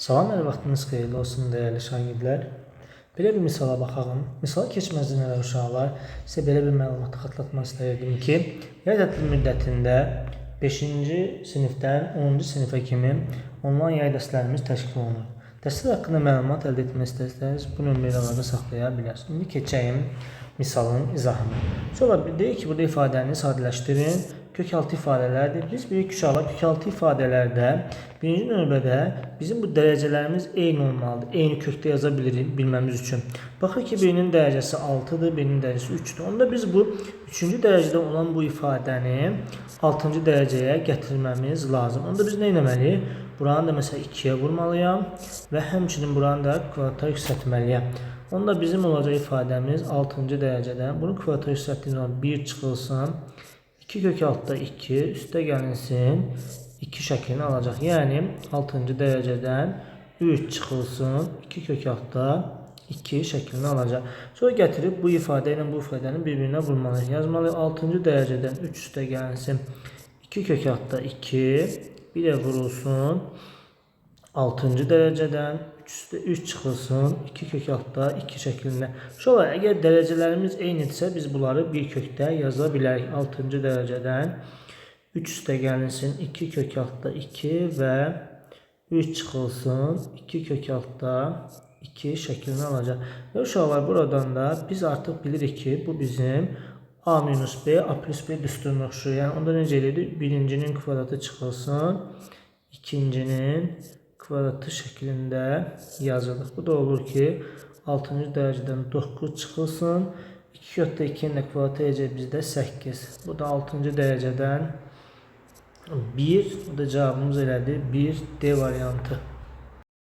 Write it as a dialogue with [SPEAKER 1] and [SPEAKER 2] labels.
[SPEAKER 1] Salam, hər vaxtınız xeyirli olsun, dəyərli şagirdlər. Belə bir misala baxalım. Misala keçməzdən əvvəl uşaqlar, sizə belə bir məlumatı xatırlatmaq istəyirdim ki, yay tətil müddətində 5-ci sinifdən 10-cu sinifə kimi onlayn yay dərslərimiz təşkil olunur. Dərslər haqqında məlumat əldə etmək istərsəniz, bu nömrə ilə əlaqə saxlaya bilərsiniz. İndi keçəyim misalın izahına. Sonra deyək ki, burada ifadəni sadələşdirin. Kökaltı ifadələrdir. Biz bilirik ki, uşaqlar kökaltı ifadələrdə birinci növbədə bizim bu dərəcələrimiz eyni olmalıdır. Eyni kökdə yaza bilməmiz üçün. Baxır ki, birinin dərəcəsi 6-dır, birinin dərəcəsi 3-dür. Onda biz bu 3-cü dərəcədə olan bu ifadəni 6-cı dərəcəyə gətirməmiz lazım. Onda biz nə etməliyik? Buranı da məsələn 2-yə vurmalıyam və həmçinin buranı da kvadrata yüksəltməliyəm. Onda bizim olacaq ifadəmiz 6-cı dərəcədən. Bunu kvadrata yüksəltdiyim 1 çıxılsın. 2 kök altda 2 üstə gəlinsin 2 şəklini alacaq. Yəni 6-cı dərəcədən 3 çıxılsın 2 kök altda 2 şəklini alacaq. Sonra gətirib bu ifadə ilə bu ifadəni bir-birinə vurmalıyıq. Yazmalıyıq 6-cı dərəcədən 3 üstə gəlinsin 2 kök altda 2 bir də vurulsun 6-cı dərəcədən 3 çıxılsın 2 kök altda 2 şəklində. Şöyle əgər dərəcələrimiz eynidirsə biz bunları bir kökdə yaza bilərik. 6-cı dərəcədən 3 üstə gəlinsin 2 kök altda 2 və 3 çıxılsın 2 kök altda 2 şəklini alacaq. Və uşaqlar buradan da biz artıq bilirik ki bu bizim A minus B, A plus B düsturuna oxşuyur. Yəni onda necə edirik? Birincinin kvadratı çıxılsın, ikincinin kvadratı şəklində yazılır. Bu da olur ki 6-cı dərəcədən 9 çıxılsın. 2 kökdə 2-nin də kvadratı edəcək bizdə 8. Bu da 6-cı dərəcədən 1. Bu da cavabımız elədir 1 D variantı.